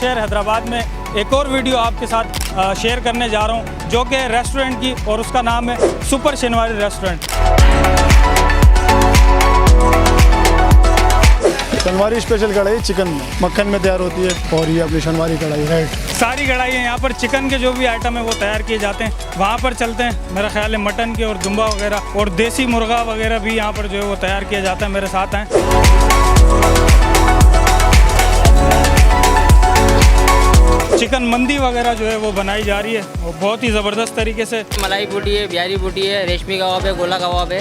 शहर हैदराबाद में एक और वीडियो आपके साथ शेयर करने जा रहा हूं, जो कि रेस्टोरेंट की, और उसका नाम है सुपर शनिवारी रेस्टोरेंट। शनिवारी स्पेशल कढ़ाई चिकन में मक्खन में तैयार होती है, और ये अपनी शनिवारी कढ़ाई राइट। सारी कढ़ाई है यहाँ पर, चिकन के जो भी आइटम है वो तैयार किए जाते हैं। वहाँ पर चलते हैं, मेरा ख्याल है मटन के और दुम्बा वगैरह और देसी मुर्गा वगैरह भी यहाँ पर जो है वो तैयार किया जाता है। मेरे साथ हैं, चिकन मंदी वगैरह जो है वो बनाई जा रही है, वो बहुत ही ज़बरदस्त तरीके से। मलाई बोटी है, बिहारी बोटी है, रेशमी कबाब है, गोला कबाब है,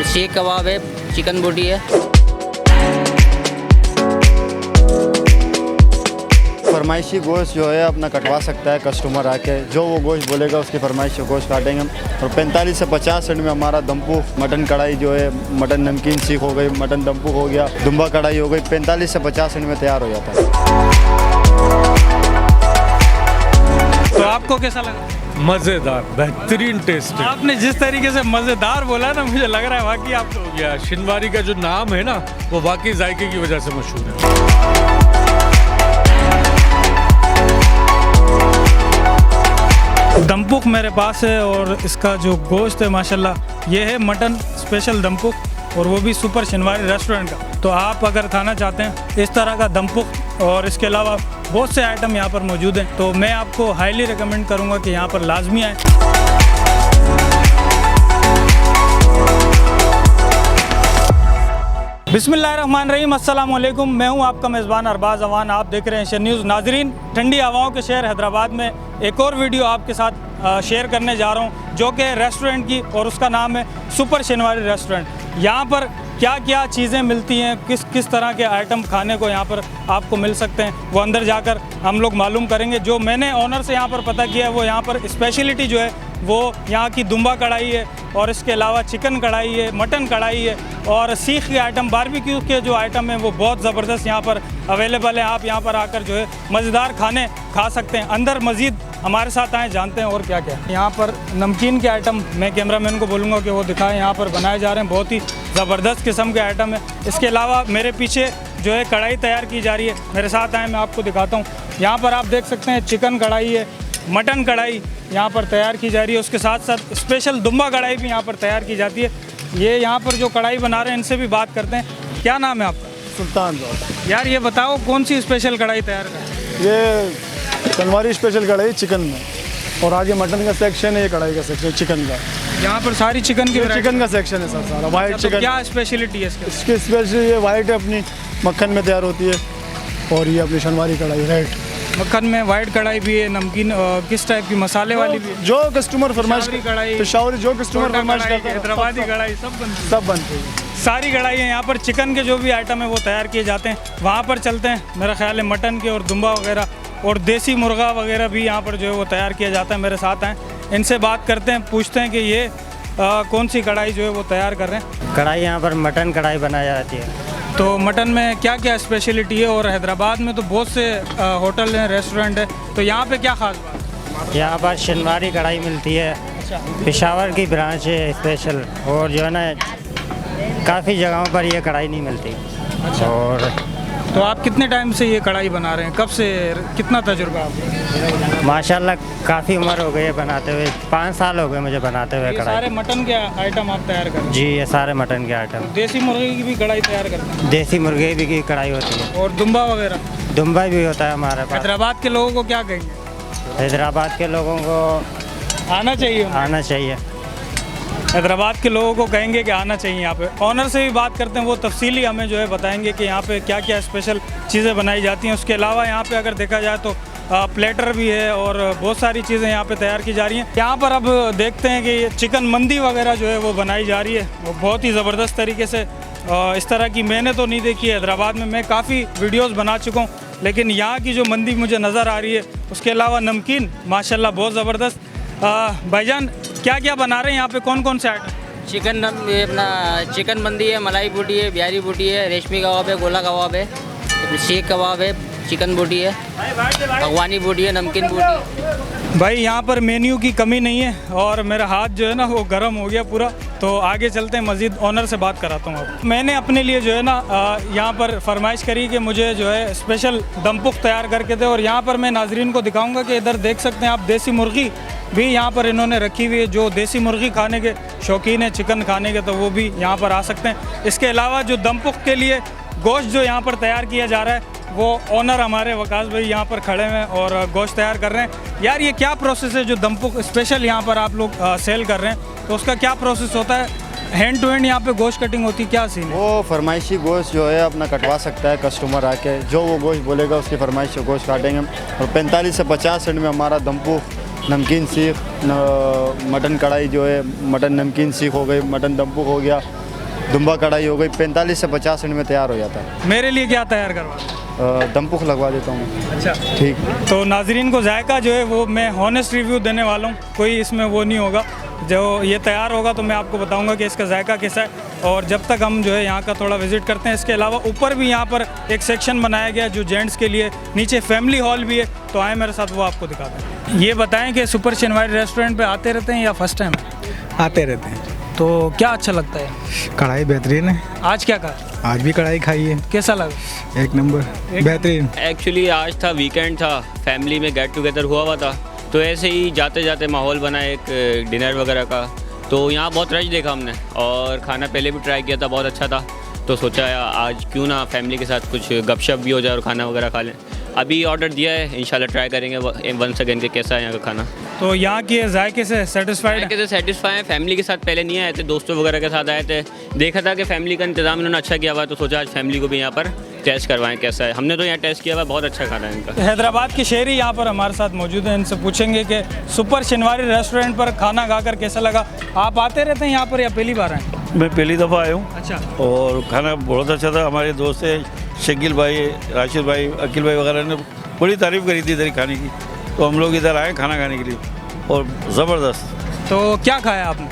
शेख कबाब है, चिकन बोटी है। फरमाइशी गोश्त जो है अपना कटवा सकता है कस्टमर आके, जो वो गोश्त बोलेगा उसकी फरमाइश गोश्त काटेंगे हम। और 45 से 50 मिनट में हमारा दम्पू मटन कढ़ाई जो है, मटन नमकीन सीख हो गई, मटन दम्पू हो गया, दुम्बा कढ़ाई हो गई, 45 से 50 मिनट में तैयार हो जाता है। तो आपको कैसा लगा? मज़ेदार, बेहतरीन टेस्ट है। आपने जिस तरीके से मज़ेदार बोला ना, मुझे लग रहा है वाकई आपको या शनिवारी का जो नाम है ना, वो वाकई जायके की वजह से मशहूर है। दमपुक मेरे पास है, और इसका जो गोश्त है माशाल्लाह, ये है मटन स्पेशल दमपुक, और वो भी सुपर शनिवारी रेस्टोरेंट का। तो आप अगर खाना चाहते हैं इस तरह का दमपुक, और इसके अलावा बहुत से आइटम यहाँ पर मौजूद हैं, तो मैं आपको हाईली रिकमेंड करूँगा कि यहाँ पर लाजमी आएँ। बिस्मिल्लाहिर्रहमानिर्रहीम, अस्सलाम वालेकुम। मैं हूँ आपका मेज़बान अरबाज़ अवान, आप देख रहे हैं एशियन न्यूज़। नाजरीन, ठंडी हवाओं के शहर हैदराबाद में एक और वीडियो आपके साथ शेयर करने जा रहा हूँ, जो कि रेस्टोरेंट की, और उसका नाम है सुपर शनिवारी रेस्टोरेंट। यहाँ पर क्या क्या चीज़ें मिलती हैं, किस किस तरह के आइटम खाने को यहाँ पर आपको मिल सकते हैं, वो अंदर जाकर हम लोग मालूम करेंगे। जो मैंने ऑनर से यहाँ पर पता किया है, वो यहाँ पर स्पेशलिटी जो है वो यहाँ की दुम्बा कढ़ाई है, और इसके अलावा चिकन कढ़ाई है, मटन कढ़ाई है, और सीख के आइटम, बारबेक्यू के जो आइटम हैं वो बहुत ज़बरदस्त यहाँ पर अवेलेबल है। आप यहाँ पर आकर जो है मज़ेदार खाने खा सकते हैं। अंदर मज़ीद हमारे साथ आए, जानते हैं और क्या क्या है। यहाँ पर नमकीन के आइटम मैं कैमरामैन को बोलूँगा कि वो दिखाएं, यहाँ पर बनाए जा रहे हैं, बहुत ही ज़बरदस्त किस्म के आइटम है। इसके अलावा मेरे पीछे जो है कढ़ाई तैयार की जा रही है, मेरे साथ आए, मैं आपको दिखाता हूँ। यहाँ पर आप देख सकते हैं चिकन कढ़ाई है, मटन कढ़ाई यहाँ पर तैयार की जा रही है, उसके साथ साथ स्पेशल दुम्बा कढ़ाई भी यहाँ पर तैयार की जाती है। ये यहाँ पर जो कढ़ाई बना रहे हैं इनसे भी बात करते हैं। क्या नाम है आपका? सुल्तान। यार ये बताओ, कौन सी स्पेशल कढ़ाई तैयार कर रहे हैं? ये शनिवारी स्पेशल कढ़ाई चिकन में, और आगे मटन का सेक्शन है, ये कढ़ाई का सेक्शन चिकन का। यहाँ पर सारी चिकन की चिकन का सेक्शन है सर, सारा वाइट चिकन। क्या स्पेशलिटी है इसकी स्पेशलिटी ये वाइट है, अपनी मक्खन में तैयार होती है, और ये अपनी शनिवारी कढ़ाई राइट। मक्खन में वाइट कढ़ाई भी है, नमकीन किस टाइप की, मसाले वाली भी है? जो कस्टमर फरमाइश कढ़ाई, पेशावरी, जो कस्टमर फरमाइश करता है, हैदराबादी कढ़ाई सब बनती है। सारी कढ़ाई है यहाँ पर, चिकन के जो भी आइटम है वो तैयार किए जाते हैं। वहाँ पर चलते हैं, मेरा ख्याल है मटन के और दुम्बा वगैरह और देसी मुर्गा वगैरह भी यहाँ पर जो है वो तैयार किया जाता है। मेरे साथ हैं, इनसे बात करते हैं, पूछते हैं कि ये कौन सी कढ़ाई जो है वो तैयार कर रहे हैं। कढ़ाई यहाँ पर मटन कढ़ाई बनाई जाती है। तो मटन में क्या क्या स्पेशलिटी है? और हैदराबाद में तो बहुत से होटल हैं, रेस्टोरेंट है, तो यहाँ पे क्या ख़ास बात? यहाँ पर शनिवारी कढ़ाई मिलती है, पेशावर की ब्रांच है स्पेशल, और जो है ना काफ़ी जगहों पर ये कढ़ाई नहीं मिलती। अच्छा। और तो आप कितने टाइम से ये कढ़ाई बना रहे हैं, कब से, कितना तजुर्बा आपको? माशाल्लाह काफ़ी उम्र हो गई है बनाते हुए, 5 साल हो गए मुझे बनाते हुए ये कढ़ाई। सारे मटन के आइटम आप तैयार करते हैं? जी, ये सारे मटन के आइटम। देसी मुर्गे की भी कढ़ाई तैयार करते हैं? देसी मुर्गे की कढ़ाई होती है, और दुम्बा वगैरह? दुम्बा भी होता है हमारे पास। हैदराबाद के लोगों को क्या कहेंगे? हैदराबाद के लोगों को आना चाहिए। आना चाहिए। हैदराबाद के लोगों को कहेंगे कि आना चाहिए यहाँ पे। ऑनर से भी बात करते हैं, वो तफसीली हमें जो है बताएंगे कि यहाँ पे क्या क्या स्पेशल चीज़ें बनाई जाती हैं। उसके अलावा यहाँ पे अगर देखा जाए तो प्लेटर भी है, और बहुत सारी चीज़ें यहाँ पे तैयार की जा रही हैं। यहाँ पर अब देखते हैं कि चिकन मंदी वगैरह जो है वो बनाई जा रही है, वो बहुत ही ज़बरदस्त तरीके से। इस तरह की मैंने तो नहीं देखी है हैदराबाद में, मैं काफ़ी वीडियोज़ बना चुका हूँ, लेकिन यहाँ की जो मंदी मुझे नज़र आ रही है। उसके अलावा नमकीन माशाल्लाह बहुत ज़बरदस्त। भाईजान क्या क्या बना रहे हैं यहाँ पे, कौन कौन से आइटम? चिकन अपना चिकन मंदी है, मलाई बोटी है, बिहारी बोटी है, रेशमी कबाब है, गोला कबाब है, शेख कबाब है, चिकन बोटी है, अगवानी बोटी है, नमकीन बोटी है। भाई यहाँ पर मेन्यू की कमी नहीं है और मेरा हाथ जो है ना वो गर्म हो गया पूरा। तो आगे चलते हैं, मज़ीद ऑनर से बात कराता हूँ आपको। मैंने अपने लिए जो है ना यहाँ पर फरमाइश करी कि मुझे जो है स्पेशल दम पुख्त तैयार करके दे। और यहाँ पर मैं नाजरीन को दिखाऊंगा कि इधर देख सकते हैं आप, देसी मुर्गी भी यहाँ पर इन्होंने रखी हुई है। जो देसी मुर्गी खाने के शौकीन है, चिकन खाने के, तो वो भी यहाँ पर आ सकते हैं। इसके अलावा जो दम पुख्त के लिए गोश्त जो यहाँ पर तैयार किया जा रहा है, वो ऑनर हमारे वकास भाई यहाँ पर खड़े हैं और गोश्त तैयार कर रहे हैं। यार ये क्या प्रोसेस है जो दम पुख्त स्पेशल यहाँ पर आप लोग सेल कर रहे हैं, तो उसका क्या प्रोसेस होता है? हैंड टू हैंड यहाँ पे गोश्त कटिंग होती है, क्या सीन है? वो फरमाइशी गोश्त जो है अपना कटवा सकता है कस्टमर आके, जो वो गोश्त बोलेगा उसकी फरमाइश से गोश्त काटेंगे। और 45 से 50 मिनट में हमारा दम पुख्त, नमकीन सीख, मटन कढ़ाई जो है, मटन नमकीन सीख हो गई, मटन दम पुख्त हो गया, दुम्बा कढ़ाई हो गई, 45 से 50 मिनट में तैयार हो जाता है। मेरे लिए क्या तैयार करवा? दम पुख्त लगवा देता हूँ। अच्छा ठीक। तो नाजरीन को जायका जो है वो मैं हॉनेस्ट रिव्यू देने वाला हूँ, कोई इसमें वो नहीं होगा। जो ये तैयार होगा तो मैं आपको बताऊंगा कि इसका जायका कैसा है। और जब तक हम जो है यहाँ का थोड़ा विज़िट करते हैं, इसके अलावा ऊपर भी यहाँ पर एक सेक्शन बनाया गया है जो जेंट्स के लिए, नीचे फैमिली हॉल भी है। तो आए मेरे साथ, वो आपको दिखाते हैं। ये बताएं कि सुपर शनिवारी रेस्टोरेंट पे आते रहते हैं या फर्स्ट टाइम? आते रहते हैं। तो क्या अच्छा लगता है? कढ़ाई बेहतरीन है। आज क्या कहा? आज भी कढ़ाई खाई है, कैसा लगा? एक नंबर, बेहतरीन। एक्चुअली आज था वीकेंड था, फैमिली में गेट टुगेदर हुआ था, तो ऐसे ही जाते जाते माहौल बना एक डिनर वगैरह का। तो यहाँ बहुत रश देखा हमने और खाना पहले भी ट्राई किया था, बहुत अच्छा था। तो सोचा आज क्यों ना फैमिली के साथ कुछ गपशप भी हो जाए और खाना वगैरह खा लें। अभी ऑर्डर दिया है, इंशाल्लाह ट्राई करेंगे वन सेकेंड के कैसा है यहाँ का खाना। तो यहाँ के जायके से सेटिस्फाइड? जायके से सेटिस्फाई है। फैमिली के साथ पहले नहीं आए थे, दोस्तों वगैरह के साथ आए थे, देखा था कि फैमिली का इंतजाम इन्होंने अच्छा किया हुआ है, तो सोचा आज फैमिली को भी यहाँ पर टेस्ट करवाएं कैसा है। हमने तो यहाँ टेस्ट किया हुआ, बहुत अच्छा खाना है इनका। हैदराबाद के शहरी यहाँ पर हमारे साथ मौजूद हैं, इनसे पूछेंगे कि सुपर शनिवारी रेस्टोरेंट पर खाना खाकर कैसा लगा। आप आते रहते हैं यहाँ पर या पहली बार आए? मैं पहली दफ़ा आया हूँ। अच्छा। और खाना बहुत अच्छा था। हमारे दोस्त है शकील भाई, राशिद भाई, अकील भाई वगैरह ने बड़ी तारीफ़ करी थी इधर खाने की, तो हम लोग इधर आए खाना खाने के लिए और ज़बरदस्त। तो क्या खाया आपने?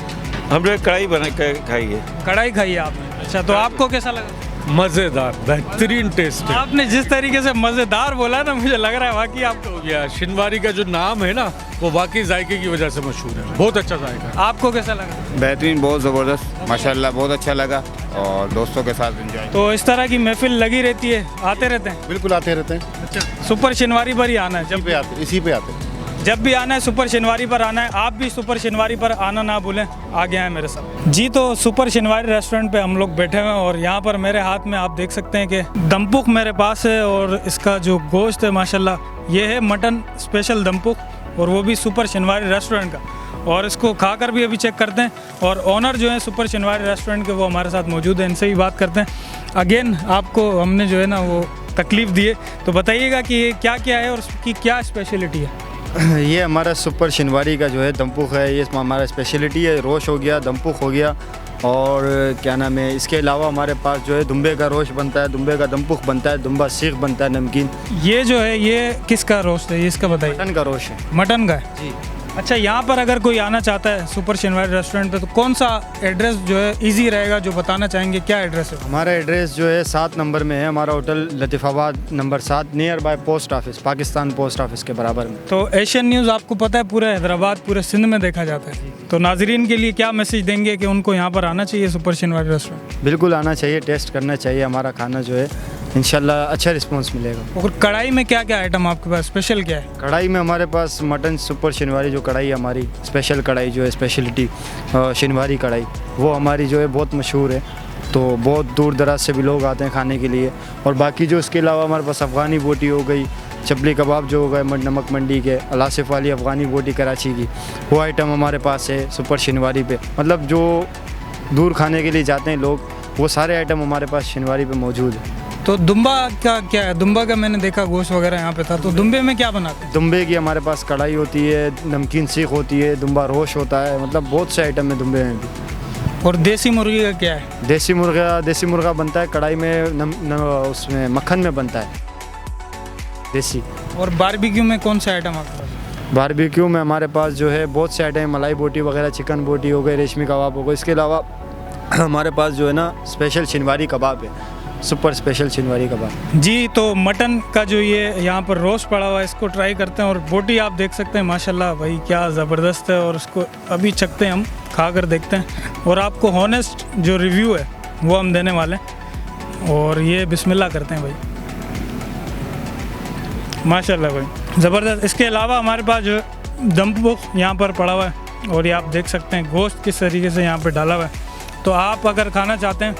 हमने कढ़ाई बना खाई है। कढ़ाई खाई है आपने? अच्छा, तो आपको कैसा लगा? मज़ेदार, बेहतरीन टेस्ट है। आपने जिस तरीके से मज़ेदार बोला ना, मुझे लग रहा है वाकई आपको या शनिवारी का जो नाम है ना, वो वाकई जायके की वजह से मशहूर है, बहुत अच्छा जायका है। आपको कैसा लगा? बेहतरीन, बहुत ज़बरदस्त, माशाल्लाह, बहुत अच्छा लगा और दोस्तों के साथ एंजॉय। तो इस तरह की महफिल लगी रहती है, आते रहते हैं? बिल्कुल आते रहते हैं। अच्छा, सुपर शनिवारी पर ही आना है? जब पे आते, इसी पे आते हैं। जब भी आना है सुपर शनिवारी पर आना है। आप भी सुपर शनिवारी पर आना ना भूलें। आगे आए मेरे साथ जी। तो सुपर शनिवारी रेस्टोरेंट पे हम लोग बैठे हुए हैं और यहाँ पर मेरे हाथ में आप देख सकते हैं कि दम पुख्त मेरे पास है और इसका जो गोश्त है माशाल्लाह ये है मटन स्पेशल दम पुख्त, और वो भी सुपर शनिवारी रेस्टोरेंट का। और इसको खाकर भी अभी चेक करते हैं। और ऑनर जो है सुपर शनिवारी रेस्टोरेंट के, वो हमारे साथ मौजूद है, इनसे भी बात करते हैं। अगेन आपको हमने जो है ना वो तकलीफ़ दी है, तो बताइएगा कि ये क्या क्या है और उसकी क्या स्पेशलिटी है? ये हमारा सुपर शनिवारी का जो है दम पुख्त है, ये हमारा स्पेशलिटी है। रोश हो गया, दम पुख्त हो गया, और क्या नाम है, इसके अलावा हमारे पास जो है दुम्बे का रोश बनता है, दुम्बे का दम पुख्त बनता है, दुम्बा सीख बनता है, नमकीन। ये जो है ये किसका रोस्ट है, ये इसका बताइए। मटन का रोश है। मटन का है जी। अच्छा, यहाँ पर अगर कोई आना चाहता है सुपर शनिवारी रेस्टोरेंट पे, तो कौन सा एड्रेस जो है इजी रहेगा, जो बताना चाहेंगे? क्या एड्रेस है? हमारा एड्रेस जो है 7 नंबर में है, हमारा hotel Latifabad number 7, near by post office, Pakistan post office के बराबर में। तो एशियन न्यूज़ आपको पता है पूरे हैदराबाद, पूरे सिंध में देखा जाता है। तो नाजरीन के लिए क्या मैसेज देंगे कि उनको यहाँ पर आना चाहिए सुपर शनिवारी रेस्टोरेंट? बिल्कुल आना चाहिए, टेस्ट करना चाहिए। हमारा खाना जो है इंशाल्लाह अच्छा रिस्पांस मिलेगा। और कढ़ाई में क्या क्या आइटम आपके पास, स्पेशल क्या है? कढ़ाई में हमारे पास मटन सुपर शनिवारी जो कढ़ाई है हमारी स्पेशल कढ़ाई जो है, स्पेशलिटी शनिवारी कढ़ाई, वो हमारी जो है बहुत मशहूर है। तो बहुत दूर दराज से भी लोग आते हैं खाने के लिए। और बाकी जो इसके अलावा हमारे पास अफ़गानी बोटी हो गई, चपली कबाब जो हो गए नमक मंडी के, अलासिफ वाली अफ़गानी बोटी कराची की, वो आइटम हमारे पास है सुपर शनिवारी पे। मतलब जो दूर खाने के लिए जाते हैं लोग, वो सारे आइटम हमारे पास शनिवारी पे मौजूद है। तो दुम्बा का क्या है? दुम्बा का मैंने देखा गोश्त वगैरह यहाँ पे था, तो दुम्बे में क्या बनाते हैं? दुम्बे की हमारे पास कढ़ाई होती है, नमकीन सीख होती है, दुम्बा रोश होता है, मतलब बहुत से आइटम है दुम्बे में भी। और देसी मुर्गी का क्या है? देसी मुर्गा बनता है कढ़ाई में, उसमें मक्खन में बनता है देसी। और बारबेक्यू में कौन सा आइटम आपके पास? बारबेक्यू में हमारे पास जो है बहुत से आइटम, मलाई बोटी वगैरह, चिकन बोटी हो गई, रेशमी कबाब हो गई। इसके अलावा हमारे पास जो है ना स्पेशल शनिवारी कबाब है, सुपर स्पेशल चिनवारी कबाब। जी, तो मटन का जो ये यहाँ पर रोस्ट पड़ा हुआ है इसको ट्राई करते हैं। और बोटी आप देख सकते हैं माशाल्लाह भाई क्या ज़बरदस्त है। और इसको अभी चखते हैं, हम खा कर देखते हैं और आपको हॉनेस्ट जो रिव्यू है वो हम देने वाले हैं। और ये बिस्मिल्लाह करते हैं भाई, माशाल्लाह भाई ज़बरदस्त। इसके अलावा हमारे पास जो दमपुख यहाँ पर पड़ा हुआ है और ये आप देख सकते हैं गोश्त किस तरीके से यहाँ पर डाला हुआ है। तो आप अगर खाना चाहते हैं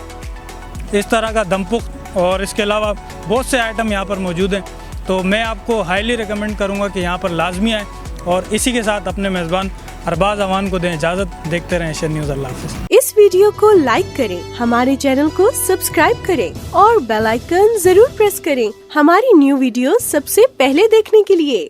इस तरह का दमपुख और इसके अलावा बहुत से आइटम यहाँ पर मौजूद हैं, तो मैं आपको हाईली रिकमेंड करूँगा कि यहाँ पर लाजमी आए। और इसी के साथ अपने मेज़बान अरबाज अवान को दें इजाज़त। देखते रहें एशियन न्यूज़। अल्लाह हाफ़िज़। इस वीडियो को लाइक करें, हमारे चैनल को सब्सक्राइब करें और बेल आइकन जरूर प्रेस करें हमारी न्यू वीडियो सबसे पहले देखने के लिए।